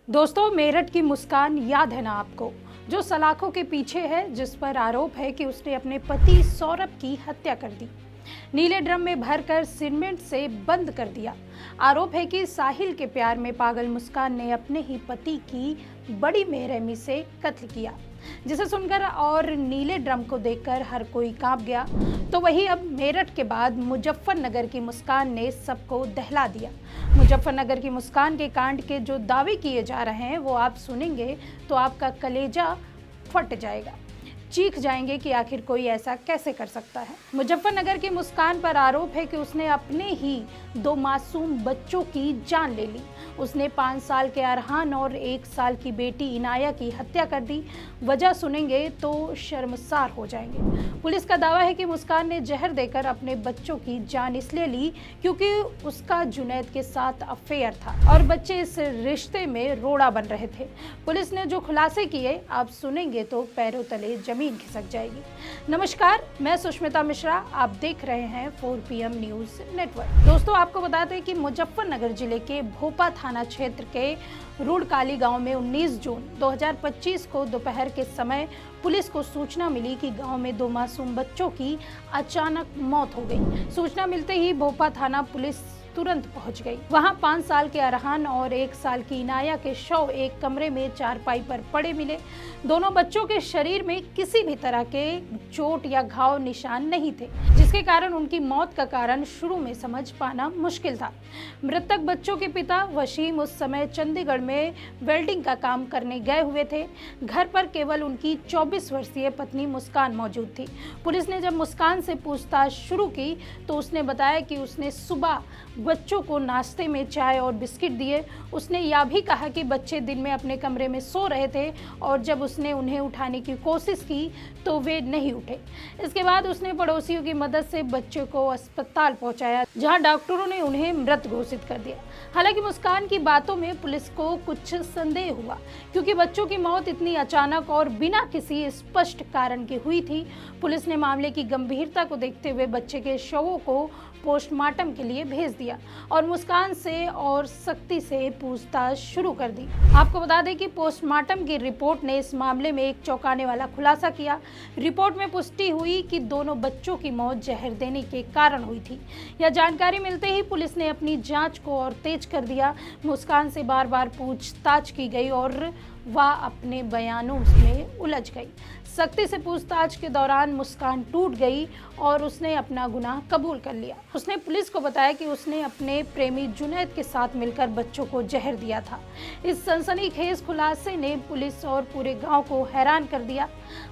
दोस्तों, मेरठ की मुस्कान याद है ना आपको, जो सलाखों के पीछे है, जिस पर आरोप है कि उसने अपने पति सौरभ की हत्या कर दी, नीले ड्रम में भरकर सीमेंट से बंद कर दिया। आरोप है कि साहिल के प्यार में पागल मुस्कान ने अपने ही पति की बड़ी बेरहमी से कत्ल किया, जिसे सुनकर और नीले ड्रम को देखकर हर कोई कांप गया। तो वही अब मेरठ के बाद मुजफ्फरनगर की मुस्कान ने सबको दहला दिया। मुजफ्फरनगर की मुस्कान के कांड के जो दावे किए जा रहे हैं वो आप सुनेंगे तो आपका कलेजा फट जाएगा, चीख जाएंगे कि आखिर कोई ऐसा कैसे कर सकता है। मुजफ्फरनगर की मुस्कान पर आरोप है कि उसने अपने ही 2 मासूम बच्चों की जान ले ली। उसने 5 साल के अरहान और 1 साल की बेटी इनाया की हत्या कर दी। वजह सुनेंगे तो शर्मसार हो जाएंगे। पुलिस का दावा है कि मुस्कान ने जहर देकर अपने बच्चों की जान इसलिए ली क्योंकि उसका जुनैद के साथ अफेयर था और बच्चे इस रिश्ते में रोड़ा बन रहे थे। पुलिस ने जो खुलासे किए आप सुनेंगे तो पैरों तले जमीन खिसक जाएगी। नमस्कार, मैं सुष्मिता मिश्रा, आप देख रहे हैं 4 PM न्यूज नेटवर्क। दोस्तों, आपको बता दें कि मुजफ्फरनगर जिले के भोपा थाना क्षेत्र के रुड़काली गांव में 19 जून 2025 को दोपहर के समय पुलिस को सूचना मिली कि गांव में 2 मासूम बच्चों की अचानक मौत हो गई। सूचना मिलते ही भोपा थाना पुलिस तुरंत पहुंच गई। वहां 5 साल के अरहान और 1 साल की इनाया के शव एक कमरे में चारपाई पर पड़े मिले। दोनों बच्चों के शरीर में किसी भी तरह के चोट या घाव निशान नहीं थे, जिसके कारण उनकी मौत का कारण शुरू में समझ पाना मुश्किल था। मृतक बच्चों के पिता वसीम उस समय चंडीगढ़ में वेल्डिंग का काम करने गए हुए थे। घर पर केवल उनकी 24 वर्षीय पत्नी मुस्कान मौजूद थी। पुलिस ने जब मुस्कान से पूछताछ शुरू की तो उसने बताया कि उसने सुबह बच्चों को नाश्ते में चाय और बिस्किट दिए। उसने यह भी कहा कि बच्चे दिन में अपने कमरे में सो रहे थे और जब उसने उन्हें उठाने की कोशिश की तो वे नहीं उठे। इसके बाद उसने पड़ोसियों की मदद से बच्चों को अस्पताल पहुंचाया, जहां डॉक्टरों ने उन्हें मृत घोषित कर दिया। हालांकि मुस्कान की बातों में पुलिस को कुछ संदेह हुआ, क्योंकि बच्चों की मौत इतनी अचानक और बिना किसी स्पष्ट कारण के हुई थी। पुलिस ने मामले की गंभीरता को देखते हुए बच्चे के शवों को पोस्टमार्टम के लिए भेज दिया और मुस्कान से और सख्ती से पूछताछ शुरू कर दी। आपको बता दें कि पोस्टमार्टम की रिपोर्ट ने इस मामले में एक चौंकाने वाला खुलासा किया। रिपोर्ट में पुष्टि हुई कि दोनों बच्चों की मौत जहर देने के कारण हुई थी। यह जानकारी मिलते ही पुलिस ने अपनी जांच को और तेज कर दिया। मुस्कान से बार बार पूछताछ की गई और वह अपने बयानों में उलझ गई। सख्ती से पूछताछ के दौरान मुस्कान टूट गई और उसने अपना गुनाह कबूल कर लिया। उसने पुलिस को बताया कि उसने अपने प्रेमी जुनैद के साथ मिलकर बच्चों को जहर दिया था। इस सनसनीखेज खुलासे ने पुलिस और पूरे गांव को हैरान कर दिया।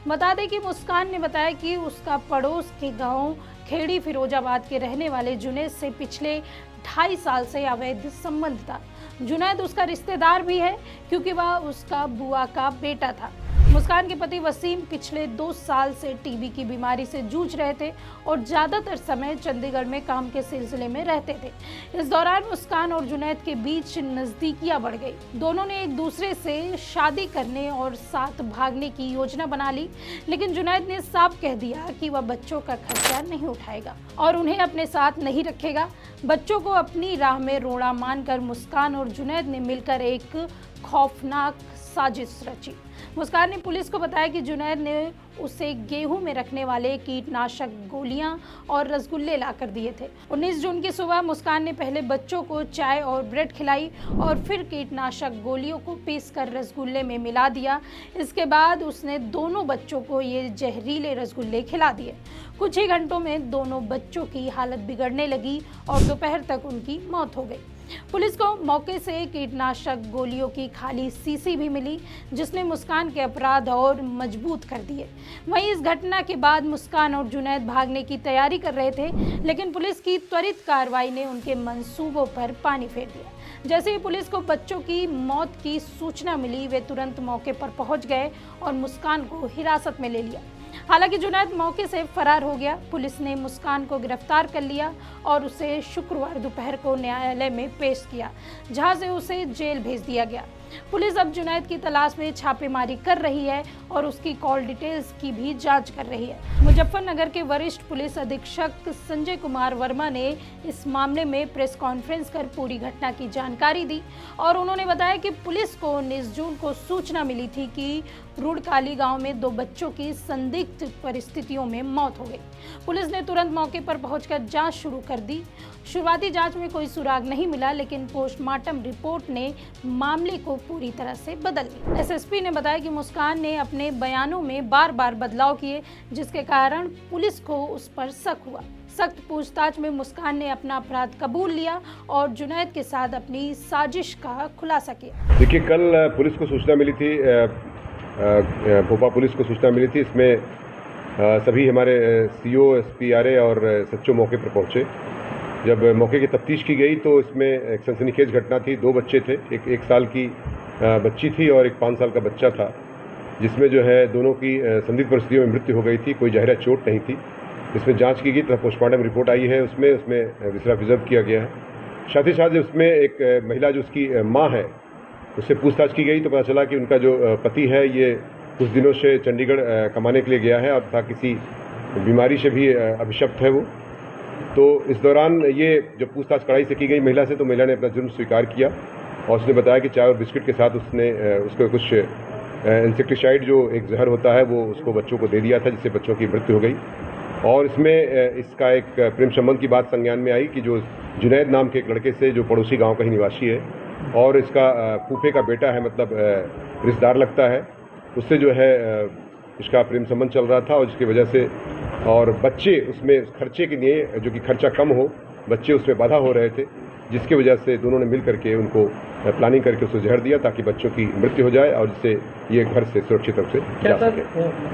बता दें कि मुस्कान ने बताया कि उसका पड़ोस के गांव खेड़ी फिरोजाबाद के रहने वाले जुनैद से पिछले 2.5 साल से अवैध संबंध था। जुनैद उसका रिश्तेदार भी है क्योंकि वह उसका बुआ का बेटा था। मुस्कान के पति वसीम पिछले 2 साल से टीबी की बीमारी से जूझ रहे थे और ज्यादातर समय चंडीगढ़ में काम के सिलसिले में रहते थे। इस दौरान मुस्कान और जुनैद के बीच नजदीकियां बढ़ गई। दोनों ने एक दूसरे से शादी करने और साथ भागने की योजना बना ली, लेकिन जुनैद ने साफ कह दिया कि वह बच्चों का खर्चा नहीं उठाएगा और उन्हें अपने साथ नहीं रखेगा। बच्चों को अपनी राह में रोड़ा मानकर मुस्कान और जुनैद ने मिलकर एक खौफनाक साजिश रची। मुस्कान ने पुलिस को बताया कि जुनैद ने उसे गेहूं में रखने वाले कीटनाशक गोलियां और रसगुल्ले लाकर दिए थे। 19 जून की सुबह मुस्कान ने पहले बच्चों को चाय और ब्रेड खिलाई और फिर कीटनाशक गोलियों को पीसकर रसगुल्ले में मिला दिया। इसके बाद उसने दोनों बच्चों को ये जहरीले रसगुल्ले खिला दिए। कुछ ही घंटों में दोनों बच्चों की हालत बिगड़ने लगी और दोपहर तक उनकी मौत हो गई। पुलिस को मौके से कीटनाशक गोलियों की खाली शीशी भी मिली, जिसने मुस्कान के अपराध और मजबूत कर दिए। वहीं इस घटना के बाद मुस्कान और जुनैद भागने की तैयारी कर रहे थे, लेकिन पुलिस की त्वरित कार्रवाई ने उनके मंसूबों पर पानी फेर दिया। जैसे ही पुलिस को बच्चों की मौत की सूचना मिली, वे तुरंत मौके पर पहुंच गए और मुस्कान को हिरासत में ले लिया। हालांकि जुनैद मौके से फरार हो गया। पुलिस ने मुस्कान को गिरफ्तार कर लिया और उसे शुक्रवार दोपहर को न्यायालय में पेश किया, जहां से उसे जेल भेज दिया गया। पुलिस अब जुनैद की तलाश में छापेमारी कर रही है और उसकी कॉल डिटेल्स की भी जांच कर रही है। मुजफ्फरनगर के वरिष्ठ पुलिस अधीक्षक संजय कुमार वर्मा ने इस मामले में प्रेस कॉन्फ्रेंस कर पूरी घटना की जानकारी दी और उन्होंने बताया कि पुलिस को 19 जून को सूचना मिली थी कि रुड़काली गांव में 2 बच्चों की संदिग्ध परिस्थितियों में मौत हो गई। पुलिस ने तुरंत मौके पर पहुंचकर जांच शुरू कर दी। शुरुआती जांच में कोई सुराग नहीं मिला, लेकिन पोस्टमार्टम रिपोर्ट ने मामले को पूरी तरह से बदल दिया। एसएसपी ने बताया कि मुस्कान ने अपने बयानों में बार बार बदलाव किए, जिसके कारण पुलिस को उस पर शक हुआ। सख्त पूछताछ में मुस्कान ने अपना अपराध कबूल लिया और जुनैद के साथ अपनी साजिश का खुलासा किया। देखिए, कल पुलिस को सूचना मिली थी, भोपाल पुलिस को सूचना मिली थी। इसमें सभी हमारे सीओ, एसपी, आरए और सच्चो मौके पर पहुंचे। जब मौके की तफ्तीश की गई तो इसमें एक सनसनीखेज घटना थी। 2 बच्चे थे, एक साल की बच्ची थी और एक 5 साल का बच्चा था, जिसमें जो है दोनों की संदिग्ध परिस्थितियों में मृत्यु हो गई थी। कोई जहरा चोट नहीं थी। इसमें जांच की गई तथा पोस्टमार्टम रिपोर्ट आई है, उसमें विसरा प्रिजर्व किया गया है। साथ ही साथ उसमें एक महिला जो उसकी माँ है, उससे पूछताछ की गई तो पता चला कि उनका जो पति है ये कुछ दिनों से चंडीगढ़ कमाने के लिए गया है और था किसी बीमारी से भी अभिशप्त है वो। तो इस दौरान ये जब पूछताछ कड़ाई से की गई महिला से, तो महिला ने अपना जुर्म स्वीकार किया और उसने बताया कि चाय और बिस्किट के साथ उसने उसको कुछ इंसेक्टिसाइड जो एक जहर होता है वो उसको बच्चों को दे दिया था, जिससे बच्चों की मृत्यु हो गई। और इसमें इसका एक प्रेम संबंध की बात संज्ञान में आई कि जो जुनैद नाम के एक लड़के से, जो पड़ोसी गांव का ही निवासी है और इसका फूफे का बेटा है, मतलब रिश्तेदार लगता है, उससे जो है इसका प्रेम संबंध चल रहा था और जिसकी वजह से और बच्चे उसमें खर्चे के लिए, जो कि खर्चा कम हो, बच्चे उसमें बाधा हो रहे थे, जिसकी वजह से दोनों ने मिल करके उनको प्लानिंग करके उसको जहर दिया ताकि बच्चों की मृत्यु हो जाए और जिससे ये घर से सुरक्षित रूप से जा सके।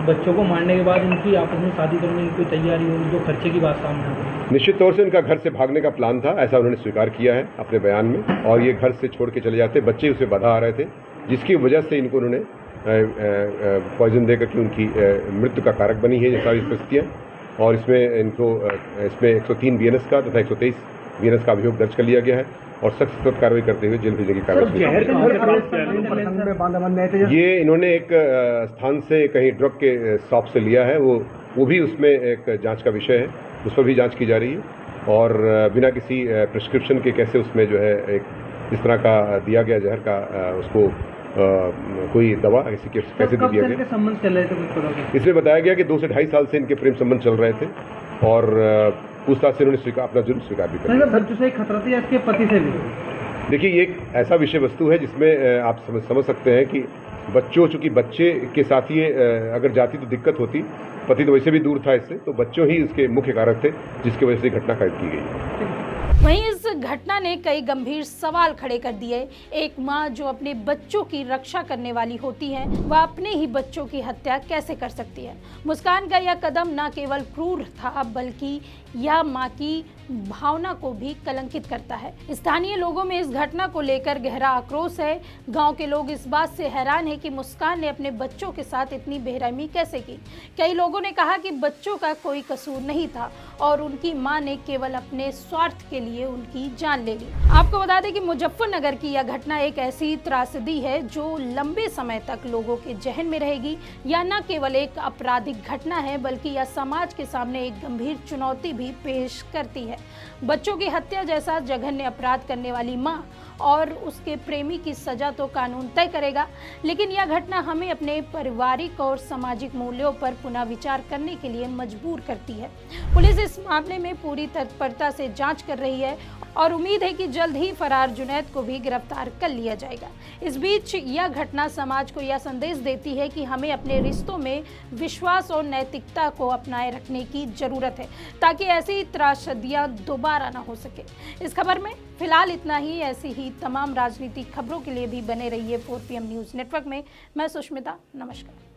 बच्चों को मारने के बाद इनकी आपस में शादी करने की कोई तैयारी होगी, जो खर्चे की बात सामने आ गई? निश्चित तौर से इनका घर से भागने का प्लान था, ऐसा उन्होंने स्वीकार किया है अपने बयान में, और ये घर से छोड़ के चले जाते, बच्चे उसे बाधा आ रहे थे, जिसकी वजह से इनको उन्होंने पॉइजन देकर के उनकी मृत्यु का कारक बनी है ये सारी परिस्थितियाँ। और इसमें इनको इसमें 103 बीएनएस का तथा 123 बीएनएस का अभियोग दर्ज कर लिया गया है और सख्त कार्रवाई करते हुए जेल भेजने की कार्रवाई। ये इन्होंने एक स्थान से कहीं ड्रग के शॉप से लिया है, वो भी उसमें एक जांच का विषय है, उस पर भी जांच की जा रही है। और बिना किसी प्रिस्क्रिप्शन के कैसे उसमें जो है एक इस तरह का दिया गया जहर का उसको कोई दवा ऐसी कैसे दिया गया। संबंध चल रहे थे? इसमें बताया गया कि 2 से 2.5 साल से इनके प्रेम संबंध चल रहे थे और पूछताछ से इन्होंने अपना जुर्म स्वीकार भी कर। बच्चों से खतरा था या इसके पति से भी? देखिए, ये एक ऐसा विषय वस्तु है जिसमें आप समझ सकते हैं कि चूंकि बच्चे के साथ ही अगर जाती तो दिक्कत होती, पति तो वैसे भी दूर था इससे, तो बच्चों ही इसके मुख्य कारक थे जिसकी वजह से घटना कैद की गई। वहीं इस घटना ने कई गंभीर सवाल खड़े कर दिए। एक मां जो अपने बच्चों की रक्षा करने वाली होती है, वह अपने ही बच्चों की हत्या कैसे कर सकती है? मुस्कान का यह कदम न केवल क्रूर था, बल्कि यह मां की भावना को भी कलंकित करता है। स्थानीय लोगों में इस घटना को लेकर गहरा आक्रोश है। गांव के लोग इस बात से हैरान हैं कि मुस्कान ने अपने बच्चों के साथ इतनी बेरहमी कैसे की। कई लोगों ने कहा कि बच्चों का कोई कसूर नहीं था और उनकी मां ने केवल अपने स्वार्थ के लिए उनकी जान ले ली। आपको बता दें कि मुजफ्फरनगर की यह घटना एक ऐसी त्रासदी है जो लंबे समय तक लोगों के जहन में रहेगी। यह न केवल एक आपराधिक घटना है, बल्कि यह समाज के सामने एक गंभीर चुनौती भी पेश करती है। बच्चों की हत्या जैसा जघन्य अपराध करने वाली मां और उसके प्रेमी की सजा तो कानून तय करेगा, लेकिन यह घटना हमें अपने पारिवारिक और सामाजिक मूल्यों पर पुनः विचार करने के लिए मजबूर करती है। पुलिस इस मामले में पूरी तत्परता से जांच कर रही है और उम्मीद है कि जल्द ही फरार जुनैद को भी गिरफ्तार कर लिया जाएगा। इस बीच यह घटना समाज को यह संदेश देती है कि हमें अपने रिश्तों में विश्वास और नैतिकता को अपनाए रखने की जरूरत है, ताकि ऐसी त्रासदियां दोबारा ना हो सके। इस खबर में फिलहाल इतना ही। ऐसी ही तमाम राजनीतिक खबरों के लिए भी बने रहिए 4PM न्यूज़ नेटवर्क में। मैं सुष्मिता, नमस्कार।